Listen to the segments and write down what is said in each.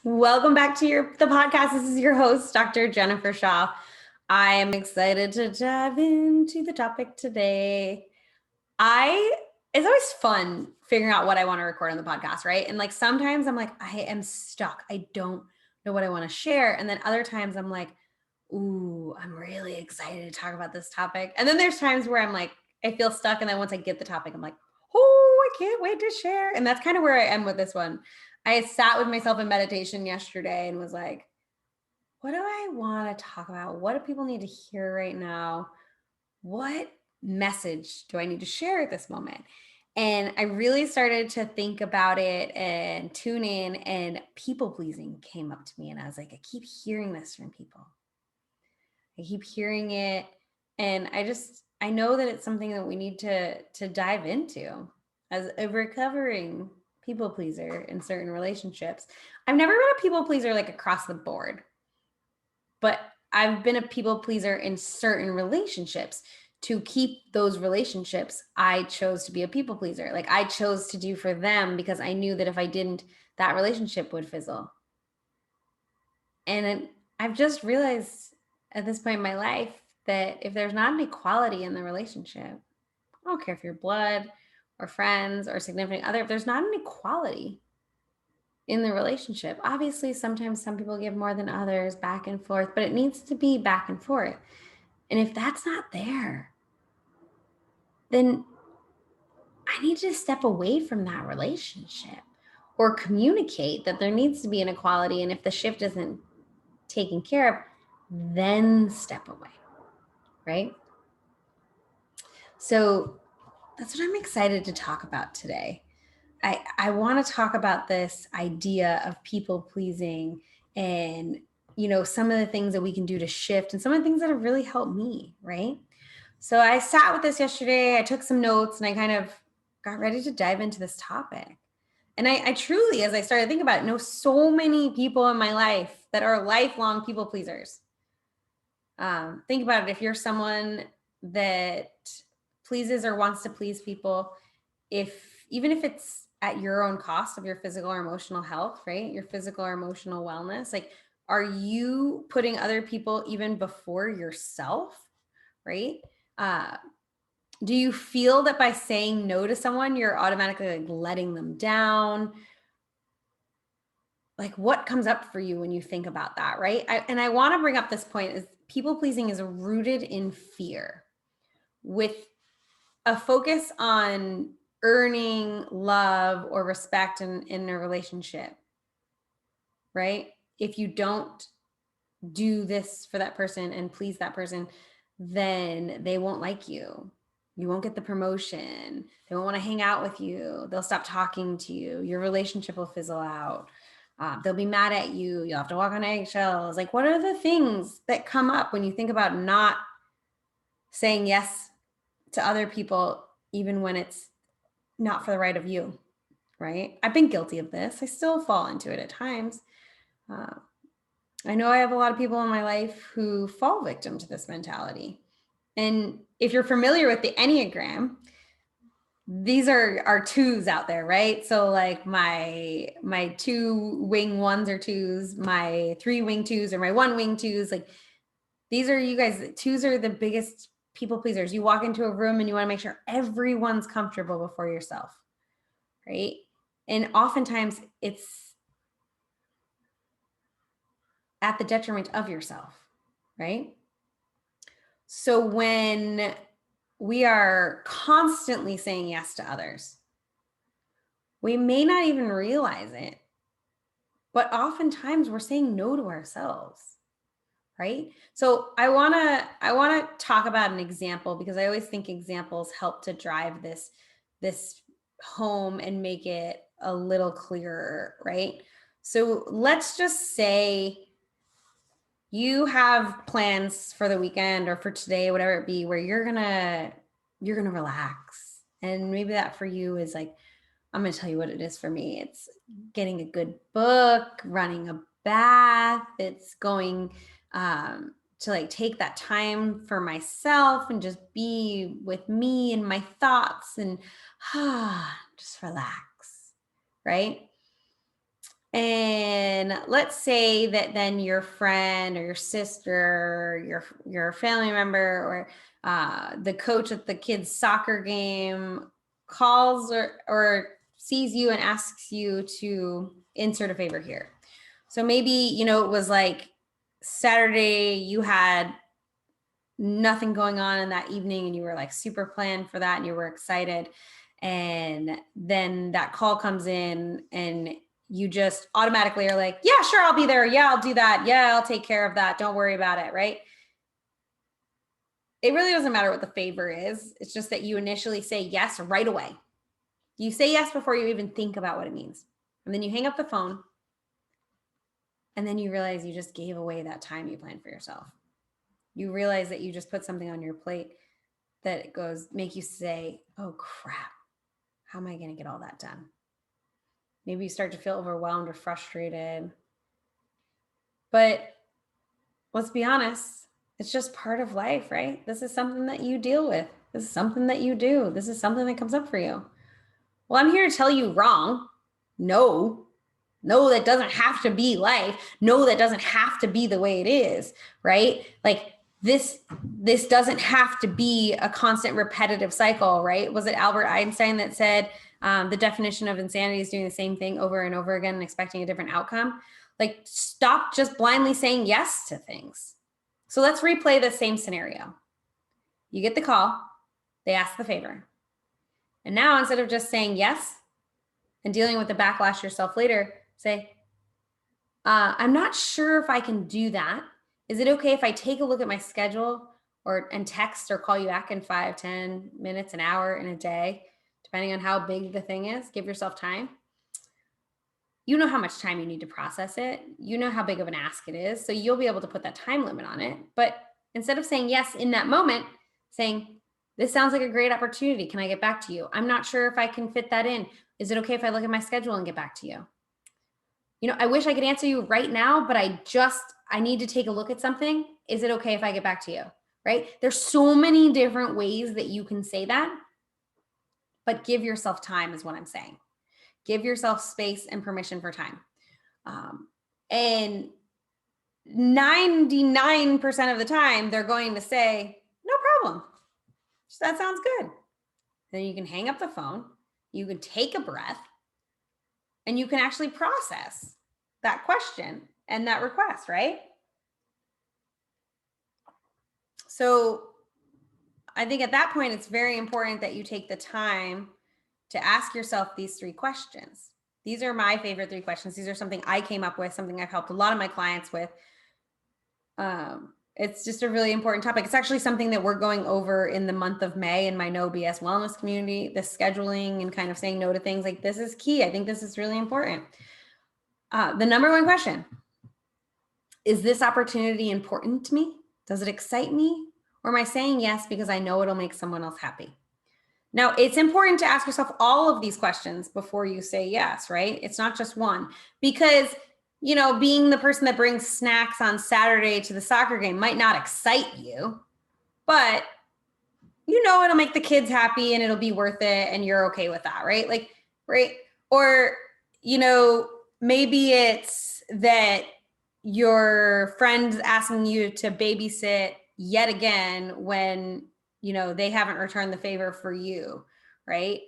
Welcome back to the podcast. This is your host, Dr. Jennifer Shaw. I am excited to dive into the topic today. It's always fun figuring out what I want to record on the podcast, right? And like sometimes I'm like, I am stuck. I don't know what I want to share. And then other times I'm like, ooh, I'm really excited to talk about this topic. And then there's times where I'm like, I feel stuck. And then once I get the topic, I'm like, oh, I can't wait to share. And that's kind of where I am with this one. I sat with myself in meditation yesterday and was like, what do I want to talk about? What do people need to hear right now? What message do I need to share at this moment? And I really started to think about it and tune in, and people pleasing came up to me. And I was like, I keep hearing this from people. I keep hearing it. And I know that it's something that we need to dive into as a recovering people pleaser in certain relationships. I've never been a people pleaser like across the board, but I've been a people pleaser in certain relationships. To keep those relationships, I chose to be a people pleaser. Like I chose to do for them because I knew that if I didn't, that relationship would fizzle. And I've just realized at this point in my life that if there's not an equality in the relationship, I don't care if you're blood or friends or significant other, if there's not an equality in the relationship, obviously sometimes some people give more than others, back and forth, but it needs to be back and forth. And if that's not there, then I need to step away from that relationship or communicate that there needs to be an equality. And if the shift isn't taken care of, then step away, right? So that's what I'm excited to talk about today. I want to talk about this idea of people pleasing and, some of the things that we can do to shift and some of the things that have really helped me, right? So I sat with this yesterday, I took some notes, and I kind of got ready to dive into this topic. And I truly, as I started to think about it, know so many people in my life that are lifelong people pleasers. Think about it. If you're someone that pleases or wants to please people, even if it's at your own cost of your physical or emotional health, right? Your physical or emotional wellness, like, are you putting other people even before yourself, right? Uh, do you feel that by saying no to someone, you're automatically like letting them down? Like, what comes up for you when you think about that, right? I want to bring up this point is people pleasing is rooted in fear with a focus on earning love or respect in a relationship, right? If you don't do this for that person and please that person, then they won't like you. You won't get the promotion. They won't want to hang out with you. They'll stop talking to you. Your relationship will fizzle out. They'll be mad at you. You'll have to walk on eggshells. Like, what are the things that come up when you think about not saying yes to other people, even when it's not for the right of you, right? I've been guilty of this. I still fall into it at times. I know I have a lot of people in my life who fall victim to this mentality. And if you're familiar with the Enneagram, these are our twos out there, right? So like my 2 wing ones or twos, my 3 wing twos or my 1 wing twos, like these are you guys. Twos are the biggest people pleasers. You walk into a room and you want to make sure everyone's comfortable before yourself, right? And oftentimes it's at the detriment of yourself, right? So when we are constantly saying yes to others, we may not even realize it, but oftentimes we're saying no to ourselves, right? So I want to talk about an example because I always think examples help to drive this home and make it a little clearer, right? So let's just say you have plans for the weekend or for today, whatever it be, where you're gonna relax. And maybe that for you is like, I'm gonna tell you what it is for me. It's getting a good book, running a bath, it's going to like take that time for myself and just be with me and my thoughts and just relax, right? And let's say that then your friend or your sister, your family member, or the coach at the kids' soccer game calls or sees you and asks you to insert a favor here. So maybe, it was like Saturday, you had nothing going on in that evening and you were like super planned for that and you were excited. And then that call comes in and you just automatically are like, yeah, sure, I'll be there. Yeah, I'll do that. Yeah, I'll take care of that. Don't worry about it. Right. It really doesn't matter what the favor is. It's just that you initially say yes right away. You say yes before you even think about what it means. And then you hang up the phone. And then you realize you just gave away that time you planned for yourself. You realize that you just put something on your plate that make you say, oh crap, how am I going to get all that done? Maybe you start to feel overwhelmed or frustrated. But let's be honest, it's just part of life, right? This is something that you deal with. This is something that you do. This is something that comes up for you. Well, I'm here to tell you wrong. No, that doesn't have to be life. No, that doesn't have to be the way it is, right? Like this doesn't have to be a constant repetitive cycle, right? Was it Albert Einstein that said the definition of insanity is doing the same thing over and over again and expecting a different outcome? Like, stop just blindly saying yes to things. So let's replay the same scenario. You get the call, they ask the favor. And now instead of just saying yes and dealing with the backlash yourself later, say, I'm not sure if I can do that. Is it okay if I take a look at my schedule and text or call you back in 5, 10 minutes, an hour, in a day, depending on how big the thing is? Give yourself time. You know how much time you need to process it. You know how big of an ask it is. So you'll be able to put that time limit on it. But instead of saying yes in that moment, saying, this sounds like a great opportunity. Can I get back to you? I'm not sure if I can fit that in. Is it okay if I look at my schedule and get back to you? I wish I could answer you right now, but I need to take a look at something. Is it okay if I get back to you? Right? There's so many different ways that you can say that, but give yourself time is what I'm saying. Give yourself space and permission for time. And 99% of the time, they're going to say, no problem. That sounds good. Then you can hang up the phone. You can take a breath. And you can actually process that question and that request, right? So I think at that point, it's very important that you take the time to ask yourself these 3 questions. These are my favorite 3 questions. These are something I came up with, something I've helped a lot of my clients with. It's just a really important topic. It's actually something that we're going over in the month of May in my No BS wellness community, the scheduling and kind of saying no to things. Like, this is key. I think this is really important. The number 1 question, is this opportunity important to me? Does it excite me? Or am I saying yes because I know it'll make someone else happy? Now, it's important to ask yourself all of these questions before you say yes, right? It's not just one, because being the person that brings snacks on Saturday to the soccer game might not excite you, but it'll make the kids happy and it'll be worth it and you're okay with that, right? Like, right? Or, maybe it's that your friend's asking you to babysit yet again when, they haven't returned the favor for you, right?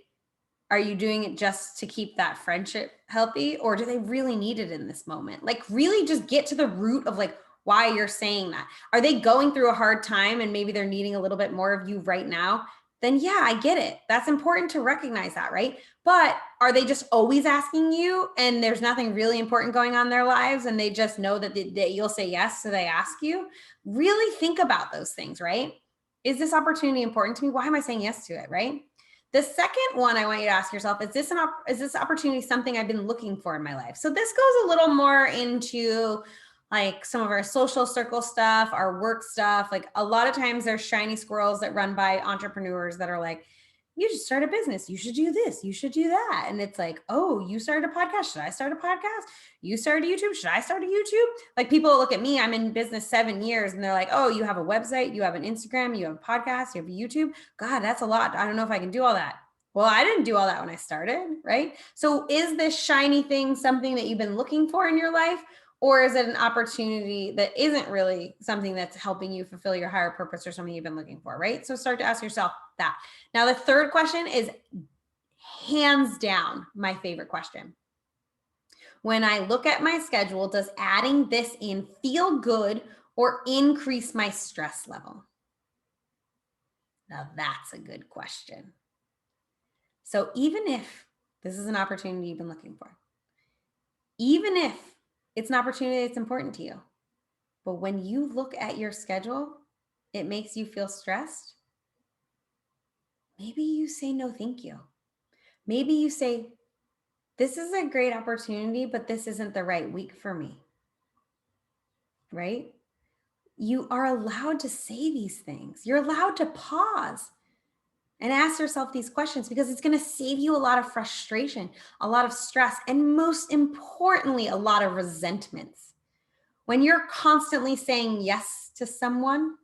Are you doing it just to keep that friendship healthy, or do they really need it in this moment? Like, really just get to the root of like why you're saying that. Are they going through a hard time and maybe they're needing a little bit more of you right now? Then yeah, I get it. That's important to recognize that, right? But are they just always asking you and there's nothing really important going on in their lives and they just know that you'll say yes, so they ask you? Really think about those things, right? Is this opportunity important to me? Why am I saying yes to it, right? The second one I want you to ask yourself, is this opportunity something I've been looking for in my life? So this goes a little more into like some of our social circle stuff, our work stuff. Like, a lot of times there's shiny squirrels that run by entrepreneurs that are like, you should start a business. You should do this. You should do that. And it's like, oh, you started a podcast. Should I start a podcast? You started YouTube. Should I start a YouTube? Like, people look at me, I'm in business 7 years and they're like, oh, you have a website, you have an Instagram, you have a podcast, you have a YouTube. God, that's a lot. I don't know if I can do all that. Well, I didn't do all that when I started, right? So is this shiny thing something that you've been looking for in your life? Or is it an opportunity that isn't really something that's helping you fulfill your higher purpose or something you've been looking for, right? So start to ask yourself that. Now, the third question is hands down my favorite question. When I look at my schedule, does adding this in feel good or increase my stress level? Now, that's a good question. So even if this is an opportunity you've been looking for, even if it's an opportunity that's important to you, but when you look at your schedule, it makes you feel stressed, maybe you say no, thank you. Maybe you say, this is a great opportunity, but this isn't the right week for me, right? You are allowed to say these things. You're allowed to pause and ask yourself these questions because it's going to save you a lot of frustration, a lot of stress, and most importantly, a lot of resentments. When you're constantly saying yes to someone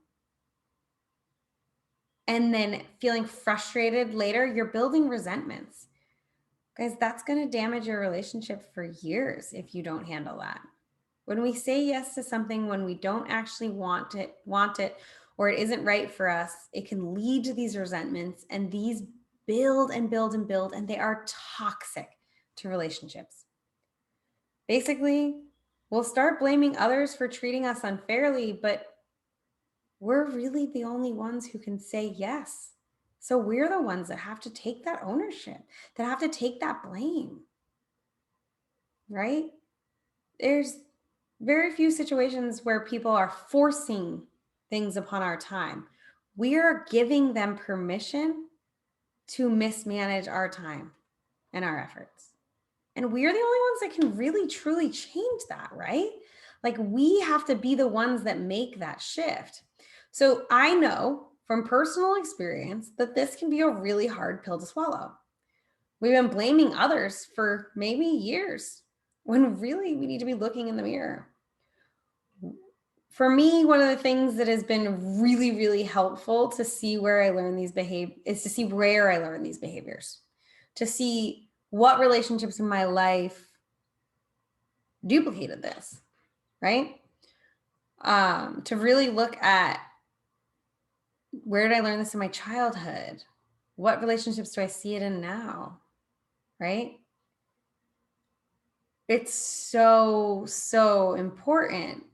and then feeling frustrated later, you're building resentments. Guys, that's going to damage your relationship for years if you don't handle that. When we say yes to something when we don't actually want it, or it isn't right for us, it can lead to these resentments, and these build and build and build, and they are toxic to relationships. Basically, we'll start blaming others for treating us unfairly, but we're really the only ones who can say yes. So we're the ones that have to take that ownership, that have to take that blame, right? There's very few situations where people are forcing things upon our time. We are giving them permission to mismanage our time and our efforts. And we're the only ones that can really, truly change that, right? Like we have to be the ones that make that shift. So I know from personal experience that this can be a really hard pill to swallow. We've been blaming others for maybe years when really we need to be looking in the mirror. For me, one of the things that has been really, really helpful to see where I learn these is to see where I learn these behaviors, to see what relationships in my life duplicated this, right? To really look at where did I learn this in my childhood? What relationships do I see it in now, right? It's so, so important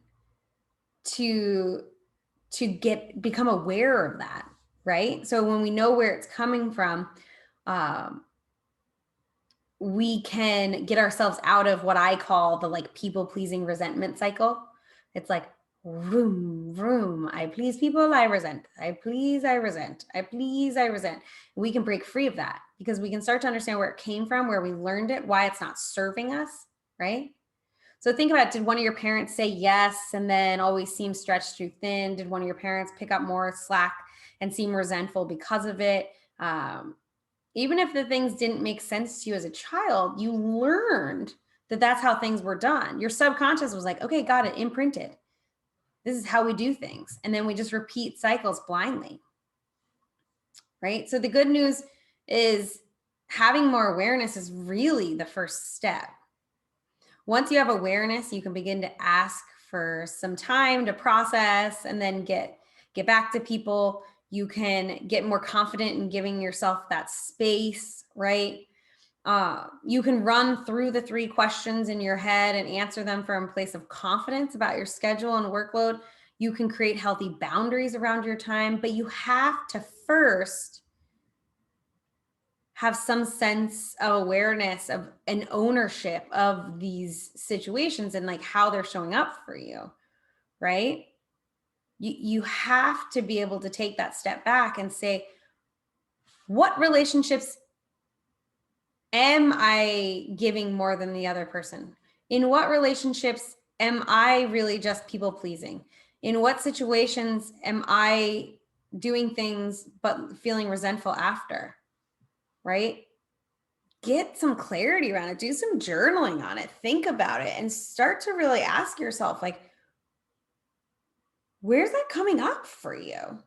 to become aware of that, right? So when we know where it's coming from, we can get ourselves out of what I call the like people pleasing resentment cycle. It's like vroom, vroom. I please people, I resent. I please, I resent. I please, I resent. We can break free of that because we can start to understand where it came from, where we learned it, why it's not serving us, right? So think about, did one of your parents say yes and then always seem stretched too thin? Did one of your parents pick up more slack and seem resentful because of it? Even if the things didn't make sense to you as a child, you learned that that's how things were done. Your subconscious was like, okay, got it, imprinted. This is how we do things. And then we just repeat cycles blindly, right? So the good news is having more awareness is really the first step. Once you have awareness, you can begin to ask for some time to process and then get back to people. You can get more confident in giving yourself that space, right? You can run through the 3 questions in your head and answer them from a place of confidence about your schedule and workload. You can create healthy boundaries around your time, but you have to first have some sense of awareness of an ownership of these situations and like how they're showing up for you, right? You have to be able to take that step back and say, what relationships am I giving more than the other person? In what relationships am I really just people pleasing? In what situations am I doing things but feeling resentful after, right? Get some clarity around it, do some journaling on it, think about it, and start to really ask yourself, like, where's that coming up for you?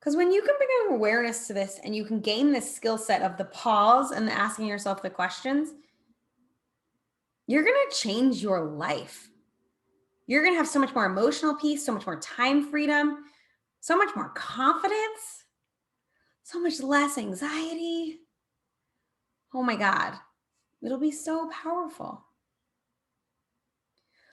Because when you can bring awareness to this and you can gain this skill set of the pause and the asking yourself the questions, you're going to change your life. You're going to have so much more emotional peace, so much more time freedom, so much more confidence, so much less anxiety. Oh my God, it'll be so powerful.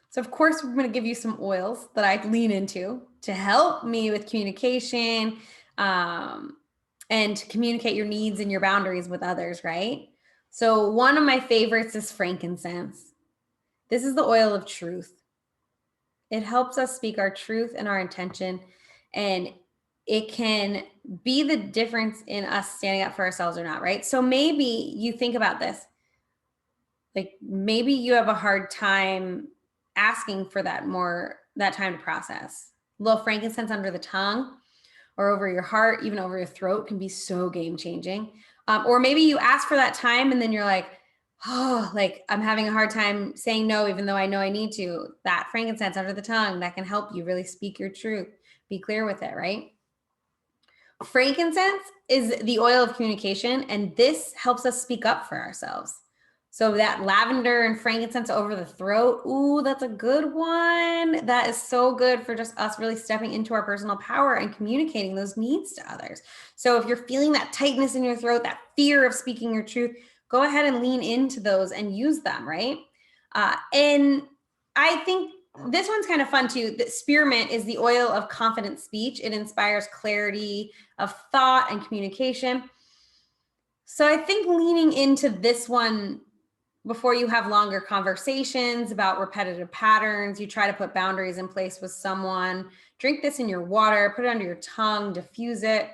So of course, we're going to give you some oils that I lean into to help me with communication and to communicate your needs and your boundaries with others, right? So one of my favorites is frankincense. This is the oil of truth. It helps us speak our truth and our intention, and it can be the difference in us standing up for ourselves or not, right? So maybe you think about this. Like maybe you have a hard time asking for that time to process. A little frankincense under the tongue or over your heart, even over your throat, can be so game changing. Or maybe you ask for that time and then you're like, oh, like I'm having a hard time saying no, even though I know I need to. That frankincense under the tongue, that can help you really speak your truth, be clear with it, right? Frankincense is the oil of communication, and this helps us speak up for ourselves. So that lavender and frankincense over the throat, ooh, that's a good one. That is so good for just us really stepping into our personal power and communicating those needs to others. So if you're feeling that tightness in your throat, that fear of speaking your truth, go ahead and lean into those and use them, right? And I think this one's kind of fun too. The spearmint is the oil of confident speech. It inspires clarity of thought and communication. So I think leaning into this one before you have longer conversations about repetitive patterns, you try to put boundaries in place with someone, drink this in your water, put it under your tongue, diffuse it.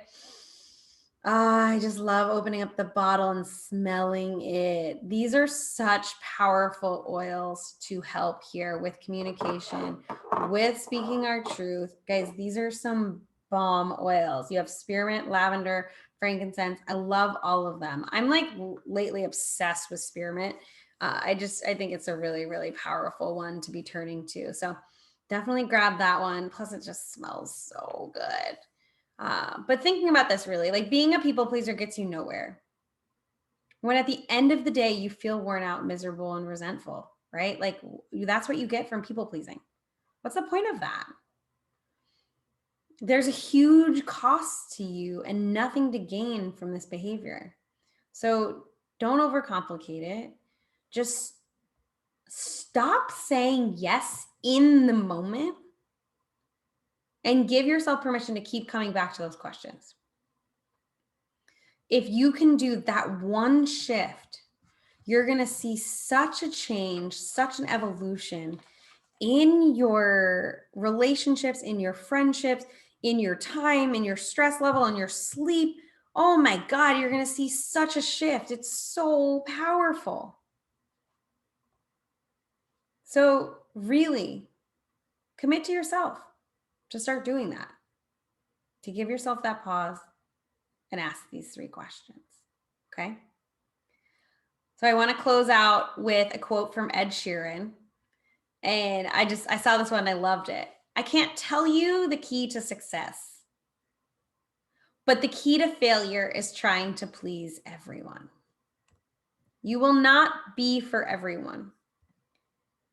I just love opening up the bottle and smelling it. These are such powerful oils to help here with communication, with speaking our truth. Guys, these are some bomb oils. You have spearmint, lavender, frankincense. I love all of them. I'm like lately obsessed with spearmint. I think it's a really, really powerful one to be turning to. So definitely grab that one. Plus it just smells so good. But thinking about this really, like being a people pleaser gets you nowhere. When at the end of the day, you feel worn out, miserable, and resentful, right? Like that's what you get from people pleasing. What's the point of that? There's a huge cost to you and nothing to gain from this behavior. So don't overcomplicate it. Just stop saying yes in the moment and give yourself permission to keep coming back to those questions. If you can do that one shift, you're going to see such a change, such an evolution in your relationships, in your friendships, in your time, in your stress level, in your sleep. Oh my God, you're going to see such a shift. It's so powerful. So really commit to yourself to start doing that, to give yourself that pause and ask these 3 questions. Okay. So I want to close out with a quote from Ed Sheeran. And I saw this one and I loved it. I can't tell you the key to success, but the key to failure is trying to please everyone. You will not be for everyone.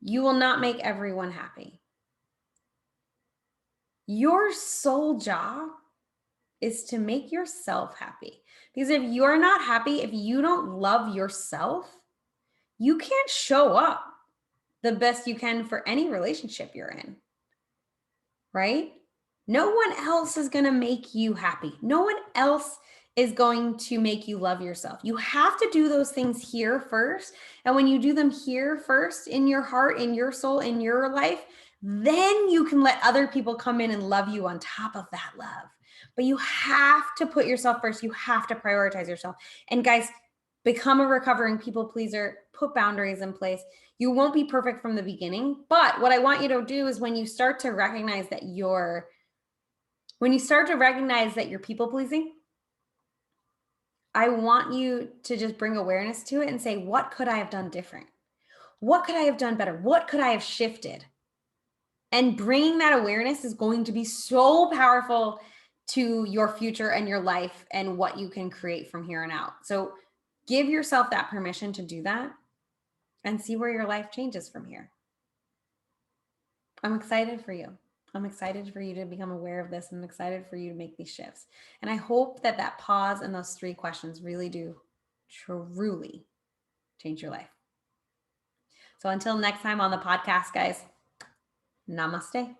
You will not make everyone happy. Your sole job is to make yourself happy. Because if you're not happy, if you don't love yourself, you can't show up the best you can for any relationship you're in, right? No one else is going to make you happy. No one else is going to make you love yourself. You have to do those things here first. And when you do them here first, in your heart, in your soul, in your life, then you can let other people come in and love you on top of that love. But you have to put yourself first. You have to prioritize yourself. And guys, become a recovering people pleaser, put boundaries in place. You won't be perfect from the beginning, but what I want you to do is when you start to recognize that you're people pleasing, I want you to just bring awareness to it and say, what could I have done different? What could I have done better? What could I have shifted? And bringing that awareness is going to be so powerful to your future and your life and what you can create from here on out. So give yourself that permission to do that and see where your life changes from here. I'm excited for you. I'm excited for you to become aware of this. I'm excited for you to make these shifts. And I hope that that pause and those 3 questions really do truly change your life. So until next time on the podcast, guys, namaste.